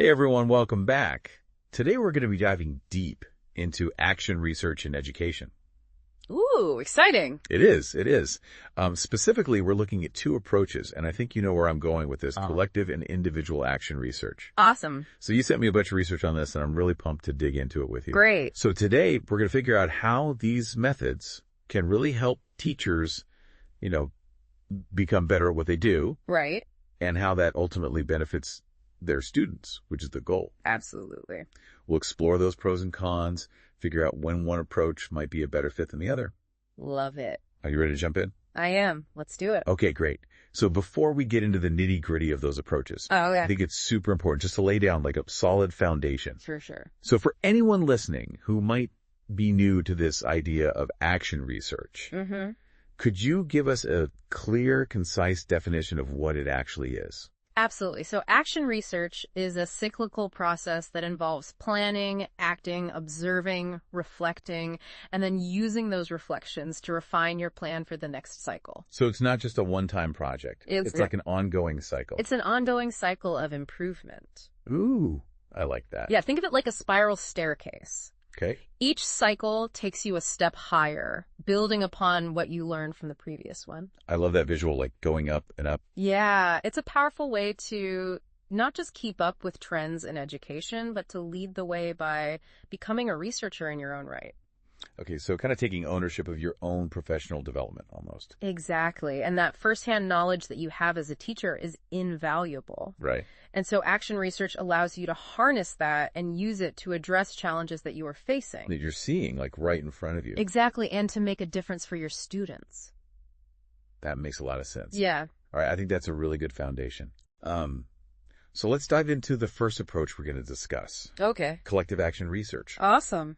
Hey everyone, welcome back. Today we're going to be diving deep into action research in education. Ooh, exciting. It is. Specifically, we're looking at two approaches, and I think you know where I'm going with this, collective and individual action research. Awesome. So you sent me a bunch of research on this, and I'm really pumped to dig into it with you. Great. So today, we're going to figure out how these methods can really help teachers, become better at what they do. Right. And how that ultimately benefits their students, which is the goal. Absolutely. We'll explore those pros and cons, figure out when one approach might be a better fit than the other. Love it. Are you ready to jump in? I am. Let's do it. Okay, great. So before we get into the nitty-gritty of those approaches, I think it's super important just to lay down like a solid foundation. For sure. So for anyone listening who might be new to this idea of action research, could you give us a clear, concise definition of what it actually is? Absolutely. So action research is a cyclical process that involves planning, acting, observing, reflecting, and then using those reflections to refine your plan for the next cycle. So it's not just a one-time project. It's like an ongoing cycle. It's an ongoing cycle of improvement. Ooh, I like that. Yeah, think of it like a spiral staircase. Okay. Each cycle takes you a step higher, building upon what you learned from the previous one. I love that visual, like going up and up. Yeah, it's a powerful way to not just keep up with trends in education, but to lead the way by becoming a researcher in your own right. Okay, so kind of taking ownership of your own professional development almost. Exactly. And that firsthand knowledge that you have as a teacher is invaluable. Right. And so action research allows you to harness that and use it to address challenges that you are facing. That you're seeing, like right in front of you. Exactly. And to make a difference for your students. That makes a lot of sense. Yeah. All right, I think that's a really good foundation. So let's dive into the first approach we're going to discuss. Okay. Collective action research. Awesome.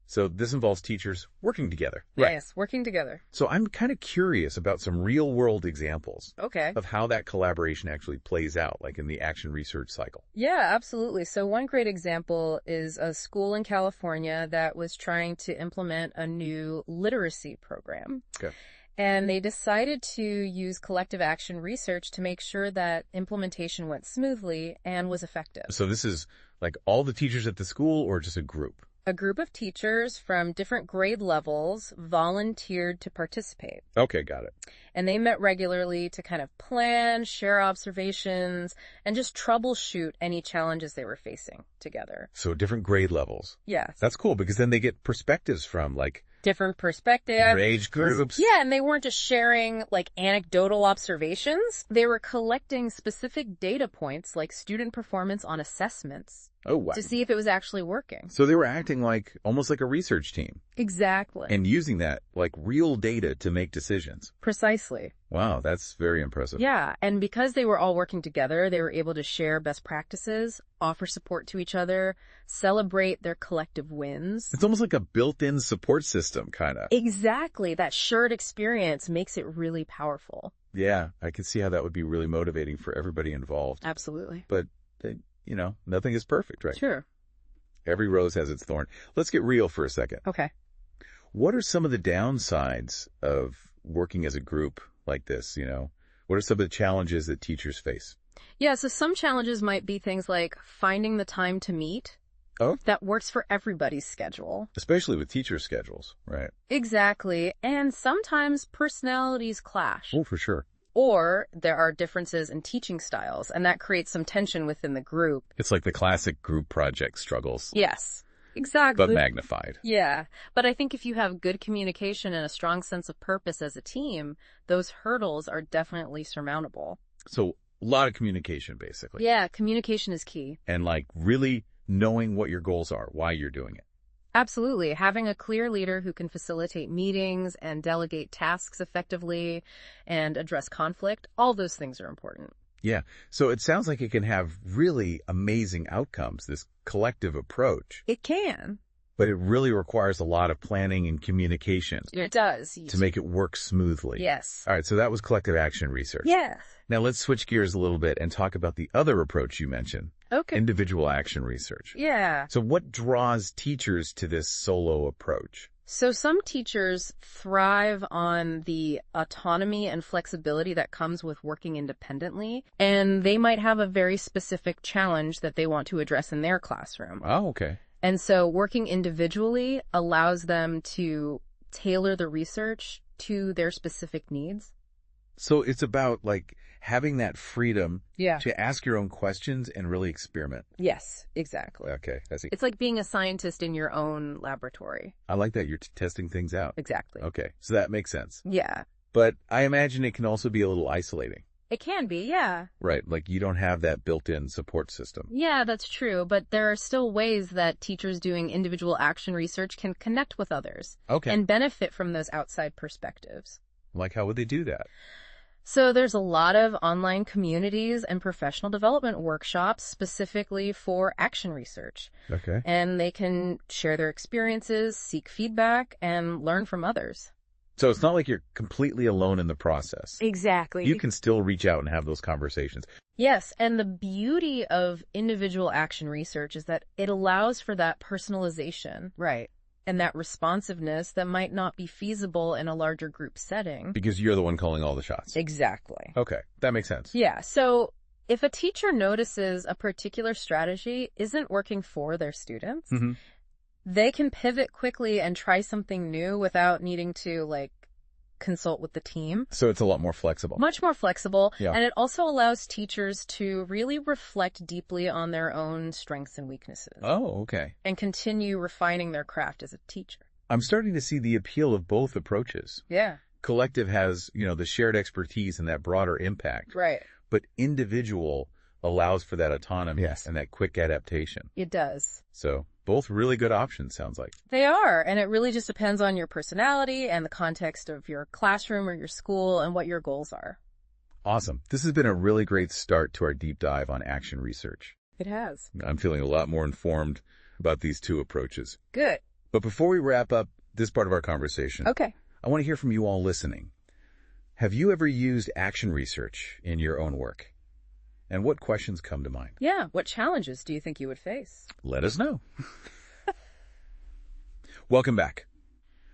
So this involves teachers working together. Yes, working together. So I'm kind of curious about some real-world examples of how that collaboration actually plays out, like in the action research cycle. Yeah, absolutely. So one great example is a school in California that was trying to implement a new literacy program. Okay. And they decided to use collective action research to make sure that implementation went smoothly and was effective. So this is like all the teachers at the school or just a group? A group of teachers from different grade levels volunteered to participate. Okay, got it. And they met regularly to kind of plan, share observations, and just troubleshoot any challenges they were facing together. So different grade levels. Yes. That's cool because then they get perspectives from like different perspectives. Age groups. Yeah, and they weren't just sharing like anecdotal observations. They were collecting specific data points like student performance on assessments. Oh, wow. To see if it was actually working. So they were acting like almost like a research team. Exactly. And using that like real data to make decisions. Precisely. Wow, that's very impressive. Yeah, and because they were all working together, they were able to share best practices, offer support to each other, celebrate their collective wins. It's almost like a built-in support system, kind of. Exactly. That shared experience makes it really powerful. Yeah, I can see how that would be really motivating for everybody involved. Absolutely. But nothing is perfect, right? Sure. Every rose has its thorn. Let's get real for a second. Okay. What are some of the downsides of working as a group like this, What are some of the challenges that teachers face? Yeah, so some challenges might be things like finding the time to meet. Oh. That works for everybody's schedule. Especially with teacher schedules, right? Exactly. And sometimes personalities clash. Oh, for sure. Or there are differences in teaching styles, and that creates some tension within the group. It's like the classic group project struggles. Yes, exactly. But magnified. Yeah. But I think if you have good communication and a strong sense of purpose as a team, those hurdles are definitely surmountable. So a lot of communication, basically. Yeah, communication is key. And like really knowing what your goals are, why you're doing it. Absolutely. Having a clear leader who can facilitate meetings and delegate tasks effectively and address conflict, all those things are important. Yeah. So it sounds like it can have really amazing outcomes, this collective approach. It can. But it really requires a lot of planning and communication. It does. To make it work smoothly. Yes. All right. So that was collective action research. Yeah. Now let's switch gears a little bit and talk about the other approach you mentioned. Okay. Individual action research. Yeah. So what draws teachers to this solo approach? So some teachers thrive on the autonomy and flexibility that comes with working independently, and they might have a very specific challenge that they want to address in their classroom. Oh, okay. And so working individually allows them to tailor the research to their specific needs. So it's about like having that freedom Yeah. to ask your own questions and really experiment. Yes, exactly. Okay, I see. It's like being a scientist in your own laboratory. I like that you're testing things out. Exactly. Okay, so that makes sense. Yeah. But I imagine it can also be a little isolating. It can be, yeah. Right, like you don't have that built-in support system. Yeah, that's true. But there are still ways that teachers doing individual action research can connect with others. Okay. And benefit from those outside perspectives. Like how would they do that? So there's a lot of online communities and professional development workshops specifically for action research. Okay. And they can share their experiences, seek feedback, and learn from others. So it's not like you're completely alone in the process. Exactly. You can still reach out and have those conversations. Yes, and the beauty of individual action research is that it allows for that personalization. Right. And that responsiveness that might not be feasible in a larger group setting. Because you're the one calling all the shots. Exactly. Okay, that makes sense. Yeah, so if a teacher notices a particular strategy isn't working for their students, they can pivot quickly and try something new without needing to, like, consult with the team. So it's a lot more flexible. Much more flexible. Yeah. And it also allows teachers to really reflect deeply on their own strengths and weaknesses. Oh, okay. And continue refining their craft as a teacher. I'm starting to see the appeal of both approaches. Yeah. Collective has, the shared expertise and that broader impact. Right. But individual allows for that autonomy Yes. and that quick adaptation. It does. So both really good options, sounds like. They are, and it really just depends on your personality and the context of your classroom or your school and what your goals are. Awesome. This has been a really great start to our deep dive on action research. It has. I'm feeling a lot more informed about these two approaches. Good. But before we wrap up this part of our conversation, Okay. I want to hear from you all listening. Have you ever used action research in your own work? And what questions come to mind? Yeah. What challenges do you think you would face? Let us know. Welcome back.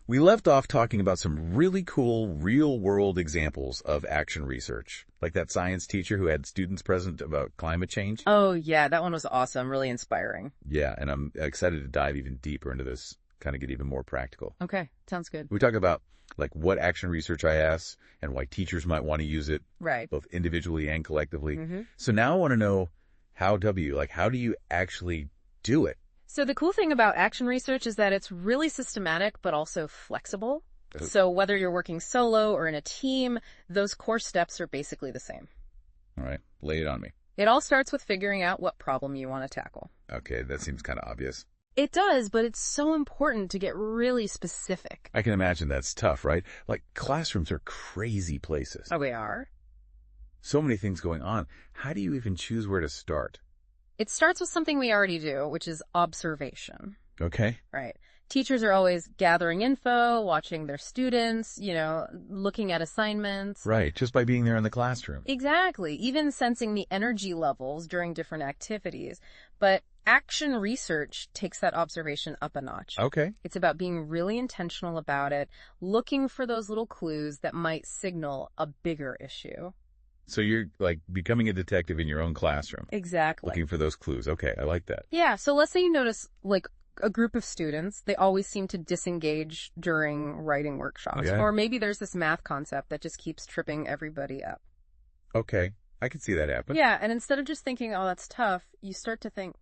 We left off talking about some really cool real-world examples of action research, like that science teacher who had students present about climate change. Oh, yeah. That one was awesome. Really inspiring. Yeah, and I'm excited to dive even deeper into this, kind of get even more practical. Okay. Sounds good. We talk about like what action research I ask and why teachers might want to use it, Right. both individually and collectively. Mm-hmm. So now I want to know how do you actually do it? So the cool thing about action research is that it's really systematic, but also flexible. So whether you're working solo or in a team, those core steps are basically the same. All right, lay it on me. It all starts with figuring out what problem you want to tackle. Okay, that seems kind of obvious. It does, but it's so important to get really specific. I can imagine that's tough, right? Like classrooms are crazy places. Oh, we are? So many things going on. How do you even choose where to start? It starts with something we already do, which is observation. Okay. Right. Teachers are always gathering info, watching their students, looking at assignments. Right, just by being there in the classroom. Exactly. Even sensing the energy levels during different activities. But action research takes that observation up a notch. Okay. It's about being really intentional about it, looking for those little clues that might signal a bigger issue. So you're like becoming a detective in your own classroom. Exactly. Looking for those clues. Okay, I like that. Yeah, so let's say you notice, like, a group of students, they always seem to disengage during writing workshops. Okay. Or maybe there's this math concept that just keeps tripping everybody up. Okay, I can see that happen. Yeah, and instead of just thinking, oh, that's tough, you start to think,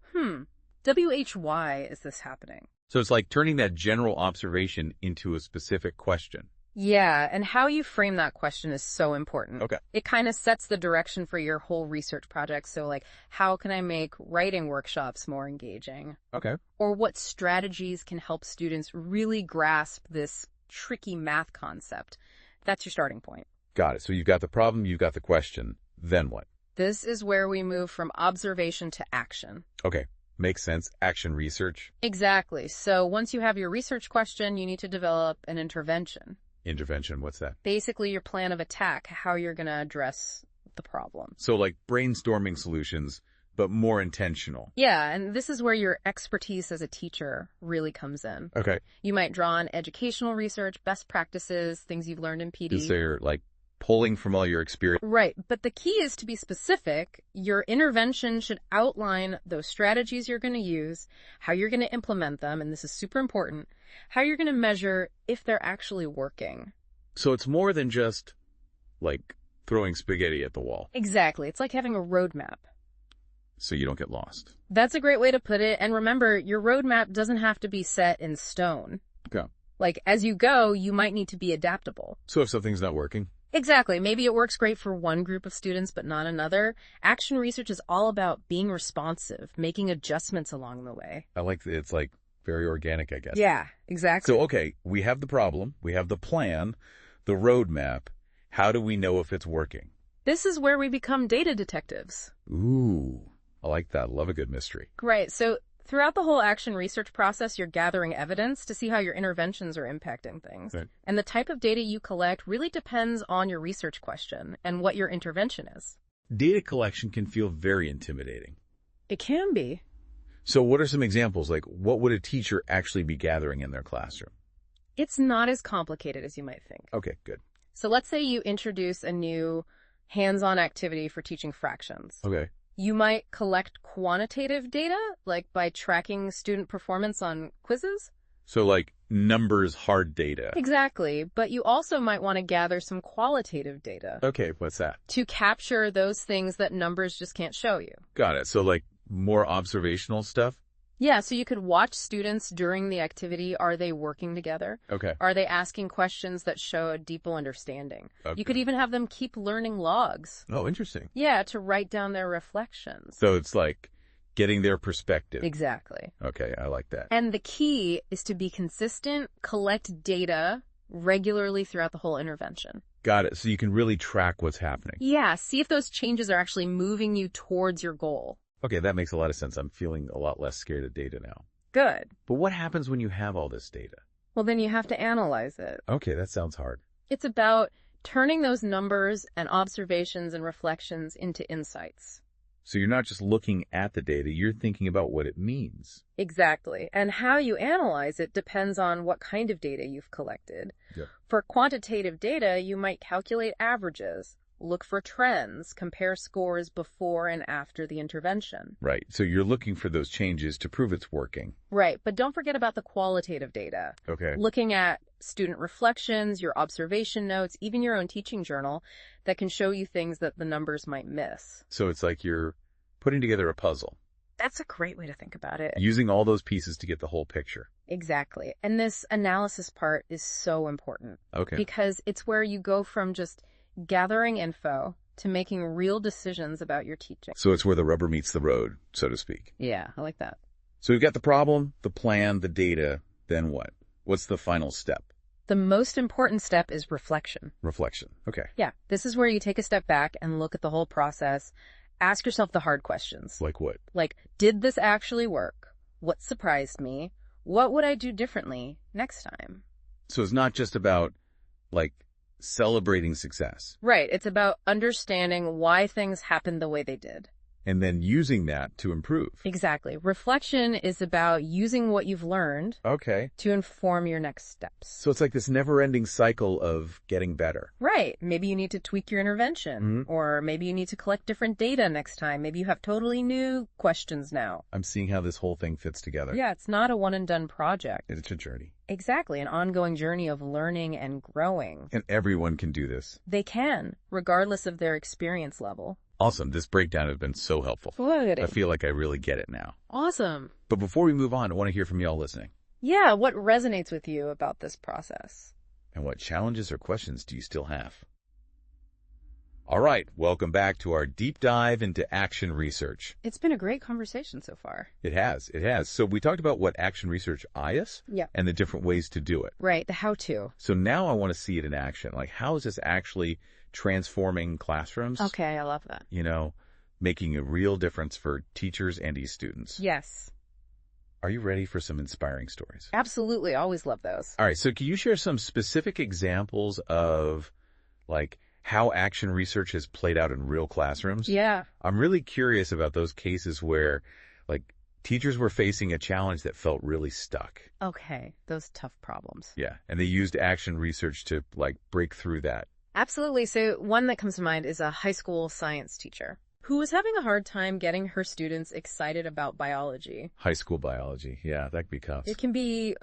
why is this happening? So it's like turning that general observation into a specific question. Yeah, and how you frame that question is so important. Okay. It kind of sets the direction for your whole research project. So, like, how can I make writing workshops more engaging? Okay. Or what strategies can help students really grasp this tricky math concept? That's your starting point. Got it. So you've got the problem, you've got the question. Then what? This is where we move from observation to action. Okay. Makes sense. Action research. Exactly. So once you have your research question, you need to develop an intervention. Intervention, what's that? Basically, your plan of attack, how you're going to address the problem. So like brainstorming solutions but more intentional. Yeah, and this is where your expertise as a teacher really comes in. Okay. You might draw on educational research, best practices, things you've learned in PD. So you're like pulling from all your experience. Right, but the key is to be specific. Your intervention should outline those strategies you're going to use, how you're going to implement them, and this is super important, how you're going to measure if they're actually working. So it's more than just like throwing spaghetti at the wall. Exactly. It's like having a roadmap. So you don't get lost. That's a great way to put it. And remember, your roadmap doesn't have to be set in stone. Okay. Like, as you go, you might need to be adaptable. So if something's not working? Exactly. Maybe it works great for one group of students, but not another. Action research is all about being responsive, making adjustments along the way. I like it's like very organic, I guess. Yeah, exactly. So, okay, we have the problem, we have the plan, the roadmap. How do we know if it's working? This is where we become data detectives. Ooh, I like that. Love a good mystery. Right. So throughout the whole action research process, you're gathering evidence to see how your interventions are impacting things. Right. And the type of data you collect really depends on your research question and what your intervention is. Data collection can feel very intimidating. It can be. So what are some examples? Like, what would a teacher actually be gathering in their classroom? It's not as complicated as you might think. Okay, good. So let's say you introduce a new hands-on activity for teaching fractions. Okay. You might collect quantitative data, like by tracking student performance on quizzes. So like numbers, hard data. Exactly. But you also might want to gather some qualitative data. Okay, what's that? To capture those things that numbers just can't show you. Got it. So like more observational stuff? Yeah, so you could watch students during the activity. Are they working together? Okay. Are they asking questions that show a deeper understanding? Okay. You could even have them keep learning logs. Oh, interesting. Yeah, to write down their reflections. So it's like getting their perspective. Exactly. Okay, I like that. And the key is to be consistent, collect data regularly throughout the whole intervention. Got it. So you can really track what's happening. Yeah, see if those changes are actually moving you towards your goal. Okay, that makes a lot of sense. I'm feeling a lot less scared of data now. Good. But what happens when you have all this data? Well, then you have to analyze it. Okay, that sounds hard. It's about turning those numbers and observations and reflections into insights. So you're not just looking at the data, you're thinking about what it means. Exactly. And how you analyze it depends on what kind of data you've collected. Yeah. For quantitative data, you might calculate averages, look for trends, compare scores before and after the intervention. Right. So you're looking for those changes to prove it's working. Right. But don't forget about the qualitative data. Okay. Looking at student reflections, your observation notes, even your own teaching journal that can show you things that the numbers might miss. So it's like you're putting together a puzzle. That's a great way to think about it. Using all those pieces to get the whole picture. Exactly. And this analysis part is so important. Okay. Because it's where you go from just gathering info to making real decisions about your teaching. So it's where the rubber meets the road, so to speak. Yeah, I like that. So we've got the problem, the plan, the data, then what? What's the final step? The most important step is reflection. Reflection. Okay. Yeah, this is where you take a step back and look at the whole process. Ask yourself the hard questions. Like what? Like, did this actually work? What surprised me? What would I do differently next time? So it's not just about, like, celebrating success. Right. It's about understanding why things happened the way they did. And then using that to improve. Exactly. Reflection is about using what you've learned Okay. to inform your next steps. So it's like this never-ending cycle of getting better. Right. Maybe you need to tweak your intervention, or maybe you need to collect different data next time. Maybe you have totally new questions now. I'm seeing how this whole thing fits together. Yeah, it's not a one and done project. It's a journey. Exactly. An ongoing journey of learning and growing. And everyone can do this. They can, regardless of their experience level. Awesome. This breakdown has been so helpful. Good. I feel like I really get it now. Awesome. But before we move on, I want to hear from y'all listening. Yeah, what resonates with you about this process? And what challenges or questions do you still have? All right, welcome back to our deep dive into action research. It's been a great conversation so far. It has. So we talked about what action research is Yeah. and the different ways to do it. Right, the how-to. So now I want to see it in action. Like, how is this actually transforming classrooms? Okay, I love that. You know, making a real difference for teachers and students. Yes. Are you ready for some inspiring stories? Absolutely, always love those. All right, so can you share some specific examples of, like, how action research has played out in real classrooms. Yeah. I'm really curious about those cases where, like, teachers were facing a challenge that felt really stuck. Okay, those tough problems. Yeah, and they used action research to, like, break through that. Absolutely. So one that comes to mind is a high school science teacher who was having a hard time getting her students excited about biology. High school biology. Yeah, that could be tough. It can be,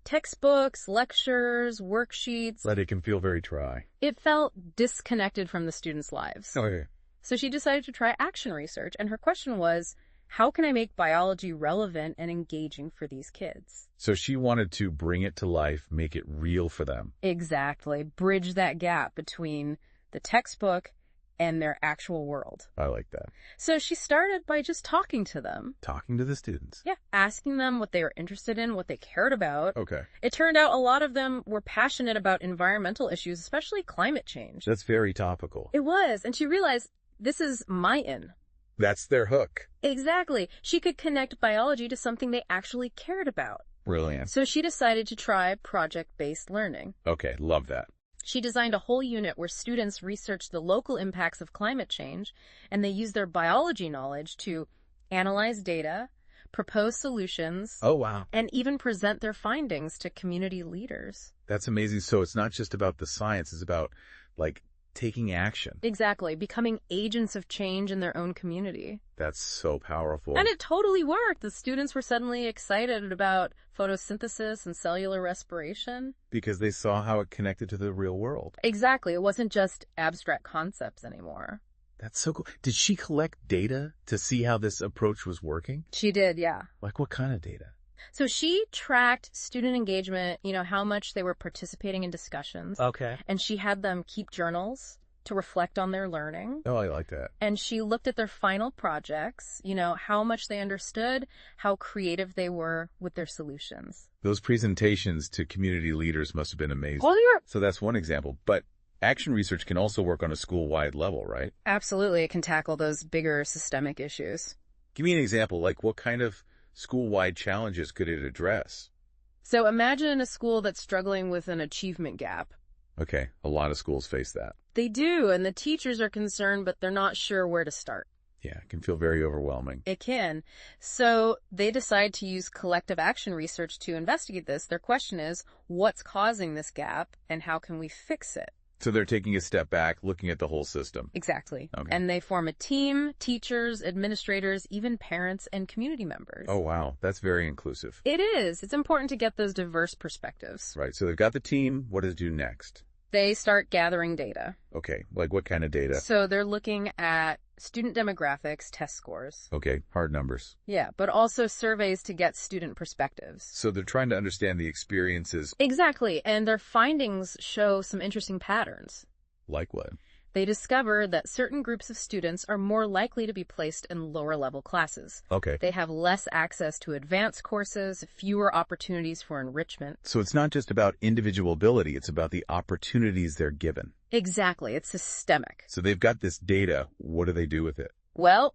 textbooks, lectures, worksheets. But it can feel very dry. It felt disconnected from the students' lives. Oh, yeah. So she decided to try action research, and her question was, how can I make biology relevant and engaging for these kids? So she wanted to bring it to life, make it real for them. Exactly. Bridge that gap between the textbook and their actual world. I like that. So she started by just talking to them. Talking to the students. Yeah, asking them what they were interested in, what they cared about. Okay. It turned out a lot of them were passionate about environmental issues, especially climate change. That's very topical. It was, and she realized this is my in. That's their hook. Exactly. She could connect biology to something they actually cared about. Brilliant. So she decided to try project-based learning. Okay, love that. She designed a whole unit where students researched the local impacts of climate change, and they used their biology knowledge to analyze data, propose solutions, Oh, wow. and even present their findings to community leaders. That's amazing. So it's not just about the science, it's about, like, taking action. Exactly, becoming agents of change in their own community. That's so powerful. And it totally worked. The students were suddenly excited about photosynthesis and cellular respiration. Because they saw how it connected to the real world. Exactly. It wasn't just abstract concepts anymore. That's so cool. Did she collect data to see how this approach was working? She did, yeah. Like what kind of data? So she tracked student engagement, how much they were participating in discussions. Okay. And she had them keep journals to reflect on their learning. Oh, I like that. And she looked at their final projects, how much they understood, how creative they were with their solutions. Those presentations to community leaders must have been amazing. Oh, yeah. So that's one example. But action research can also work on a school-wide level, right? Absolutely. It can tackle those bigger systemic issues. Give me an example, like what kind of school-wide challenges could it address? So imagine a school that's struggling with an achievement gap. Okay, a lot of schools face that. They do, and the teachers are concerned, but they're not sure where to start. Yeah, it can feel very overwhelming. It can. So they decide to use collective action research to investigate this. Their question is, what's causing this gap, and how can we fix it? So they're taking a step back, looking at the whole system. Exactly. Okay. And they form a team, teachers, administrators, even parents and community members. Oh, wow. That's very inclusive. It is. It's important to get those diverse perspectives. Right. So they've got the team. What does it do next? They start gathering data. Okay. Like what kind of data? So they're looking at student demographics, test scores. Okay. Hard numbers. Yeah, but also surveys to get student perspectives. So they're trying to understand the experiences. Exactly. And their findings show some interesting patterns. Like what? They discover that certain groups of students are more likely to be placed in lower level classes. Okay. They have less access to advanced courses, fewer opportunities for enrichment. So it's not just about individual ability, it's about the opportunities they're given. Exactly. It's systemic. So they've got this data. What do they do with it? Well,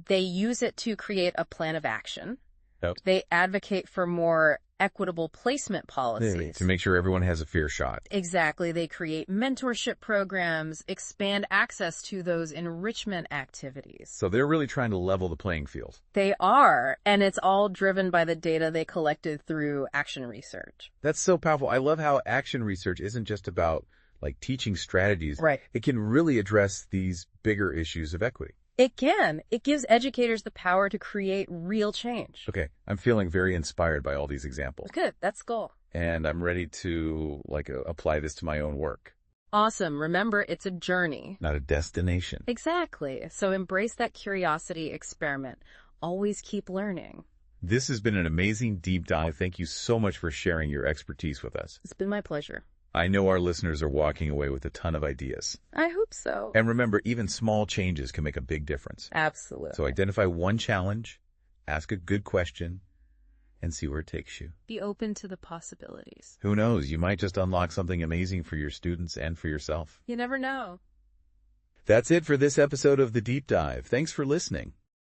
they use it to create a plan of action. Yep. They advocate for more equitable placement policies. To make sure everyone has a fair shot. Exactly. They create mentorship programs, expand access to those enrichment activities. So they're really trying to level the playing field. They are, and it's all driven by the data they collected through action research. That's so powerful. I love how action research isn't just about like teaching strategies. Right. It can really address these bigger issues of equity. It can. It gives educators the power to create real change. Okay. I'm feeling very inspired by all these examples. Good. That's the goal. And I'm ready to apply this to my own work. Awesome. Remember, it's a journey. Not a destination. Exactly. So embrace that curiosity, experiment. Always keep learning. This has been an amazing deep dive. Thank you so much for sharing your expertise with us. It's been my pleasure. I know our listeners are walking away with a ton of ideas. I hope so. And remember, even small changes can make a big difference. Absolutely. So identify one challenge, ask a good question, and see where it takes you. Be open to the possibilities. Who knows? You might just unlock something amazing for your students and for yourself. You never know. That's it for this episode of The Deep Dive. Thanks for listening.